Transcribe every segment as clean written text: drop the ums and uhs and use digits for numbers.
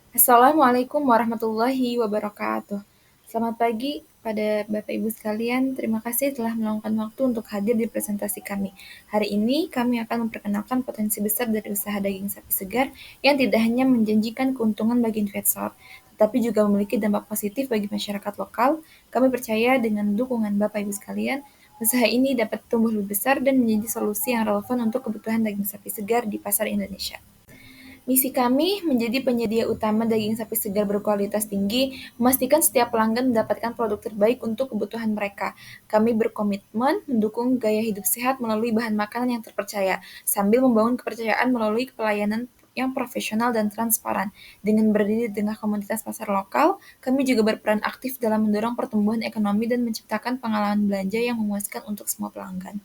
Assalamualaikum warahmatullahi wabarakatuh. Selamat pagi pada Bapak Ibu sekalian. Terima kasih telah meluangkan waktu untuk hadir di presentasi kami. Hari ini kami akan memperkenalkan potensi besar dari usaha daging sapi segar yang tidak hanya menjanjikan keuntungan bagi investor, tetapi juga memiliki dampak positif bagi masyarakat lokal. Kami percaya dengan dukungan Bapak Ibu sekalian, usaha ini dapat tumbuh lebih besar dan menjadi solusi yang relevan untuk kebutuhan daging sapi segar di pasar Indonesia. Misi kami menjadi penyedia utama daging sapi segar berkualitas tinggi, memastikan setiap pelanggan mendapatkan produk terbaik untuk kebutuhan mereka. Kami berkomitmen mendukung gaya hidup sehat melalui bahan makanan yang terpercaya, sambil membangun kepercayaan melalui pelayanan yang profesional dan transparan. Dengan berdiri di tengah komunitas pasar lokal, kami juga berperan aktif dalam mendorong pertumbuhan ekonomi dan menciptakan pengalaman belanja yang memuaskan untuk semua pelanggan.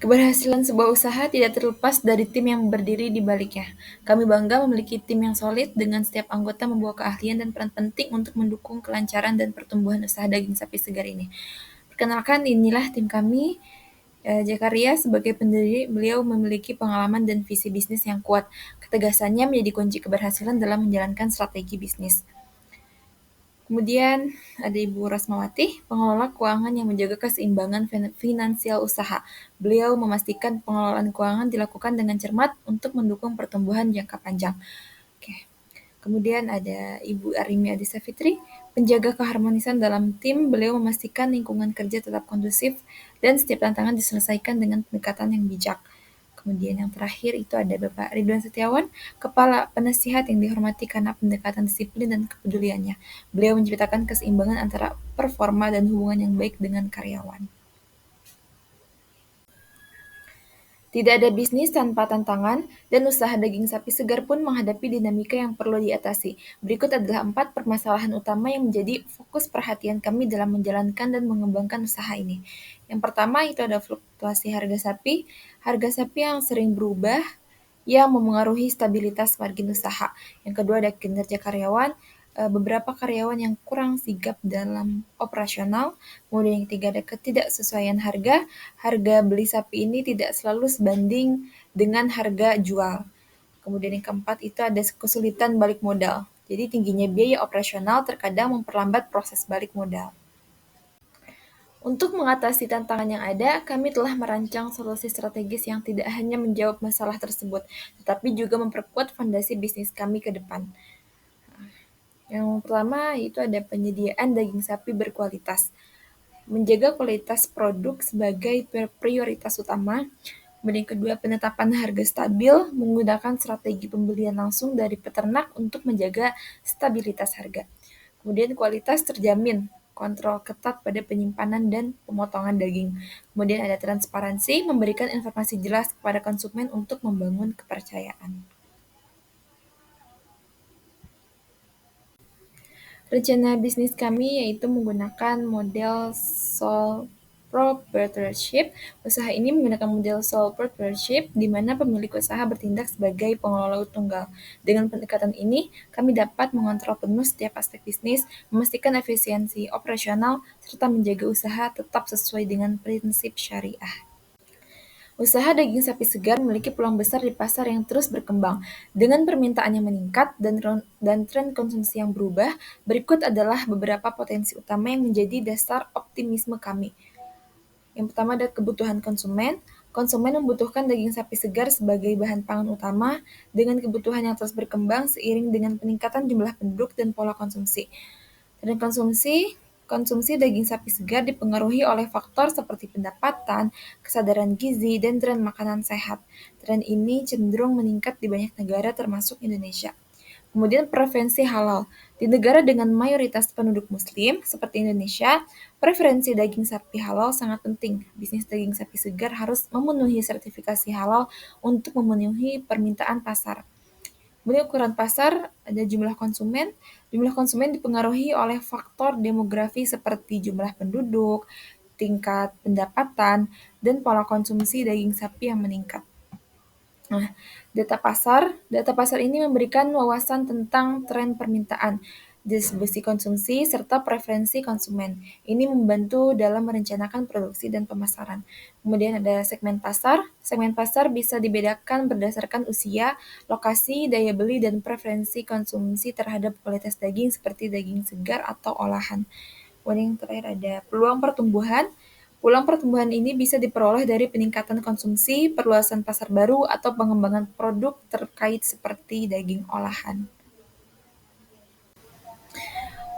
Keberhasilan sebuah usaha tidak terlepas dari tim yang berdiri di baliknya. Kami bangga memiliki tim yang solid dengan setiap anggota membawa keahlian dan peran penting untuk mendukung kelancaran dan pertumbuhan usaha daging sapi segar ini. Perkenalkan, inilah tim kami. Jakaria sebagai pendiri, beliau memiliki pengalaman dan visi bisnis yang kuat. Ketegasannya menjadi kunci keberhasilan dalam menjalankan strategi bisnis. Kemudian ada Ibu Rasmawati, pengelola keuangan yang menjaga keseimbangan finansial usaha. Beliau memastikan pengelolaan keuangan dilakukan dengan cermat untuk mendukung pertumbuhan jangka panjang. Oke. Kemudian ada Ibu Arimi Adisa Fitri, penjaga keharmonisan dalam tim. Beliau memastikan lingkungan kerja tetap kondusif dan setiap tantangan diselesaikan dengan pendekatan yang bijak. Kemudian yang terakhir itu ada Bapak Ridwan Setiawan, Kepala Penasihat yang dihormati karena pendekatan disiplin dan kepeduliannya. Beliau menciptakan keseimbangan antara performa dan hubungan yang baik dengan karyawan. Tidak ada bisnis tanpa tantangan, dan usaha daging sapi segar pun menghadapi dinamika yang perlu diatasi. Berikut adalah 4 permasalahan utama yang menjadi fokus perhatian kami dalam menjalankan dan mengembangkan usaha ini. Yang pertama itu ada fluktuasi harga sapi. Harga sapi yang sering berubah yang memengaruhi stabilitas margin usaha. Yang kedua ada kinerja karyawan, beberapa karyawan yang kurang sigap dalam operasional. Kemudian yang ketiga ada ketidaksesuaian harga. Harga beli sapi ini tidak selalu sebanding dengan harga jual. Kemudian yang keempat itu ada kesulitan balik modal. Jadi tingginya biaya operasional terkadang memperlambat proses balik modal. Untuk mengatasi tantangan yang ada, kami telah merancang solusi strategis yang tidak hanya menjawab masalah tersebut, tetapi juga memperkuat fondasi bisnis kami ke depan. Yang pertama itu ada penyediaan daging sapi berkualitas. Menjaga kualitas produk sebagai prioritas utama. Kemudian kedua, penetapan harga stabil menggunakan strategi pembelian langsung dari peternak untuk menjaga stabilitas harga. Kemudian kualitas terjamin, kontrol ketat pada penyimpanan dan pemotongan daging. Kemudian ada transparansi, memberikan informasi jelas kepada konsumen untuk membangun kepercayaan. Rencana bisnis kami yaitu menggunakan model sole proprietorship. Usaha ini menggunakan model sole proprietorship di mana pemilik usaha bertindak sebagai pengelola tunggal. Dengan pendekatan ini, kami dapat mengontrol penuh setiap aspek bisnis, memastikan efisiensi operasional, serta menjaga usaha tetap sesuai dengan prinsip syariah. Usaha daging sapi segar memiliki peluang besar di pasar yang terus berkembang. Dengan permintaan yang meningkat dan tren konsumsi yang berubah, berikut adalah beberapa potensi utama yang menjadi dasar optimisme kami. Yang pertama ada kebutuhan konsumen. Konsumen membutuhkan daging sapi segar sebagai bahan pangan utama dengan kebutuhan yang terus berkembang seiring dengan peningkatan jumlah penduduk dan pola konsumsi. Tren konsumsi daging sapi segar dipengaruhi oleh faktor seperti pendapatan, kesadaran gizi, dan tren makanan sehat. Tren ini cenderung meningkat di banyak negara termasuk Indonesia. Kemudian preferensi halal. Di negara dengan mayoritas penduduk muslim seperti Indonesia, preferensi daging sapi halal sangat penting. Bisnis daging sapi segar harus memenuhi sertifikasi halal untuk memenuhi permintaan pasar. Kemudian ukuran pasar, ada jumlah konsumen. Jumlah konsumen dipengaruhi oleh faktor demografi seperti jumlah penduduk, tingkat pendapatan, dan pola konsumsi daging sapi yang meningkat. Nah, data pasar ini memberikan wawasan tentang tren permintaan. distribusi konsumsi, serta preferensi konsumen. Ini membantu dalam merencanakan produksi dan pemasaran. Kemudian ada segmen pasar. Segmen pasar bisa dibedakan berdasarkan usia, lokasi, daya beli, dan preferensi konsumsi terhadap kualitas daging seperti daging segar atau olahan. Kemudian yang terakhir ada peluang pertumbuhan. Peluang pertumbuhan ini bisa diperoleh dari peningkatan konsumsi, perluasan pasar baru, atau pengembangan produk terkait seperti daging olahan.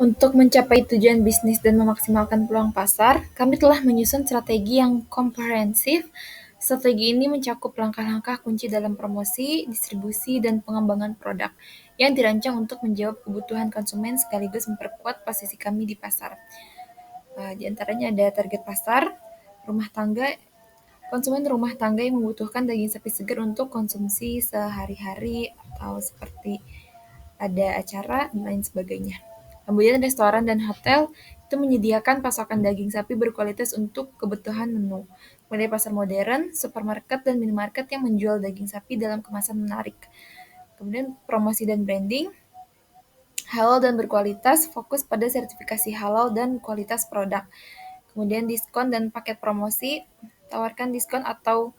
Untuk mencapai tujuan bisnis dan memaksimalkan peluang pasar, kami telah menyusun strategi yang komprehensif. Strategi ini mencakup langkah-langkah kunci dalam promosi, distribusi, dan pengembangan produk yang dirancang untuk menjawab kebutuhan konsumen sekaligus memperkuat posisi kami di pasar. Di antaranya ada target pasar, rumah tangga, konsumen rumah tangga yang membutuhkan daging sapi segar untuk konsumsi sehari-hari atau seperti ada acara dan lain sebagainya. Kemudian restoran dan hotel itu menyediakan pasokan daging sapi berkualitas untuk kebutuhan menu. Kemudian pasar modern, supermarket, dan minimarket yang menjual daging sapi dalam kemasan menarik. Kemudian promosi dan branding, halal dan berkualitas, fokus pada sertifikasi halal dan kualitas produk. Kemudian diskon dan paket promosi, tawarkan diskon atau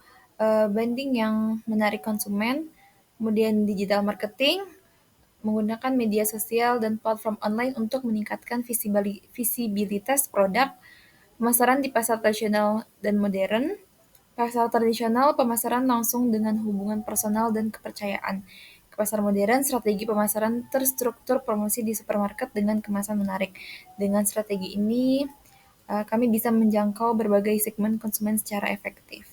banding yang menarik konsumen. Kemudian digital marketing, menggunakan media sosial dan platform online untuk meningkatkan visibilitas produk. Pemasaran di pasar tradisional dan modern. Pasar tradisional, pemasaran langsung dengan hubungan personal dan kepercayaan. Ke pasar modern, strategi pemasaran terstruktur promosi di supermarket dengan kemasan menarik. Dengan strategi ini, kami bisa menjangkau berbagai segmen konsumen secara efektif.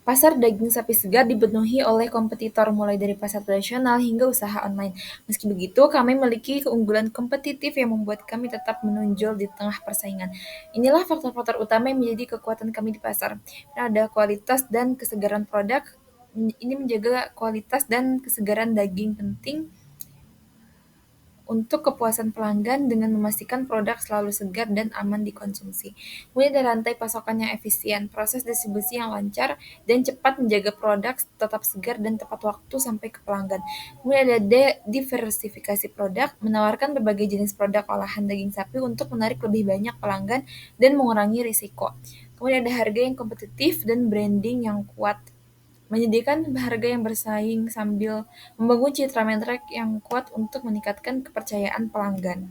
Pasar daging sapi segar dipenuhi oleh kompetitor mulai dari pasar tradisional hingga usaha online. Meski begitu, kami memiliki keunggulan kompetitif yang membuat kami tetap menonjol di tengah persaingan. Inilah faktor-faktor utama yang menjadi kekuatan kami di pasar. Ada kualitas dan kesegaran produk. Ini menjaga kualitas dan kesegaran daging penting untuk kepuasan pelanggan dengan memastikan produk selalu segar dan aman dikonsumsi. Kemudian ada rantai pasokan yang efisien, proses distribusi yang lancar, dan cepat menjaga produk tetap segar dan tepat waktu sampai ke pelanggan. Kemudian ada diversifikasi produk, menawarkan berbagai jenis produk olahan daging sapi untuk menarik lebih banyak pelanggan dan mengurangi risiko. Kemudian ada harga yang kompetitif dan branding yang kuat, menyediakan harga yang bersaing sambil membangun citra merek yang kuat untuk meningkatkan kepercayaan pelanggan.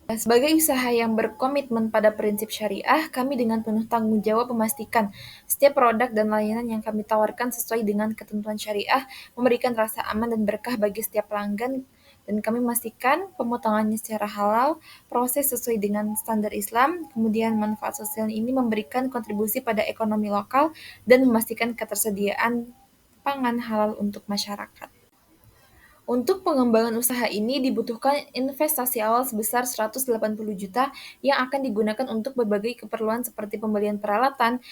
Sebagai usaha yang berkomitmen pada prinsip syariah, kami dengan penuh tanggung jawab memastikan setiap produk dan layanan yang kami tawarkan sesuai dengan ketentuan syariah, memberikan rasa aman dan berkah bagi setiap pelanggan, dan kami memastikan pemotongannya secara halal, proses sesuai dengan standar Islam, kemudian manfaat sosial ini memberikan kontribusi pada ekonomi lokal, dan memastikan ketersediaan pangan halal untuk masyarakat. Untuk pengembangan usaha ini dibutuhkan investasi awal sebesar 180 juta yang akan digunakan untuk berbagai keperluan seperti pembelian peralatan,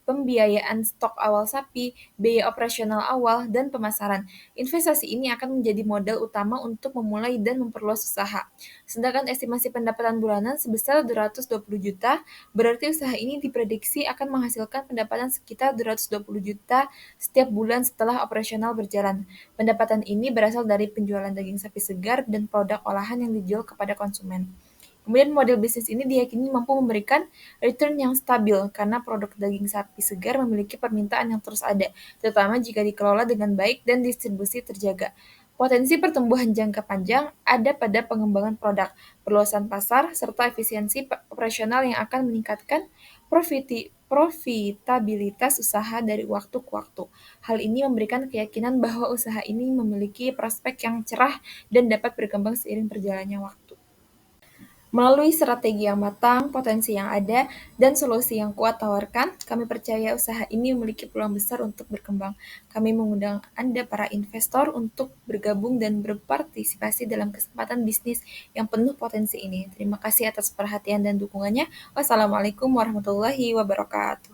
pembiayaan stok awal sapi, biaya operasional awal, dan pemasaran. Investasi ini akan menjadi modal utama untuk memulai dan memperluas usaha. Sedangkan estimasi pendapatan bulanan sebesar 220 juta, berarti usaha ini diprediksi akan menghasilkan pendapatan sekitar 220 juta setiap bulan setelah operasional berjalan. Pendapatan ini berasal dari penjualan daging sapi segar dan produk olahan yang dijual kepada konsumen. Kemudian model bisnis ini diyakini mampu memberikan return yang stabil karena produk daging sapi segar memiliki permintaan yang terus ada, terutama jika dikelola dengan baik dan distribusi terjaga. Potensi pertumbuhan jangka panjang ada pada pengembangan produk, perluasan pasar, serta efisiensi operasional yang akan meningkatkan profitabilitas usaha dari waktu ke waktu. Hal ini memberikan keyakinan bahwa usaha ini memiliki prospek yang cerah dan dapat berkembang seiring berjalannya waktu. Melalui strategi yang matang, potensi yang ada, dan solusi yang kuat tawarkan, kami percaya usaha ini memiliki peluang besar untuk berkembang. Kami mengundang Anda para investor untuk bergabung dan berpartisipasi dalam kesempatan bisnis yang penuh potensi ini. Terima kasih atas perhatian dan dukungannya. Wassalamualaikum warahmatullahi wabarakatuh.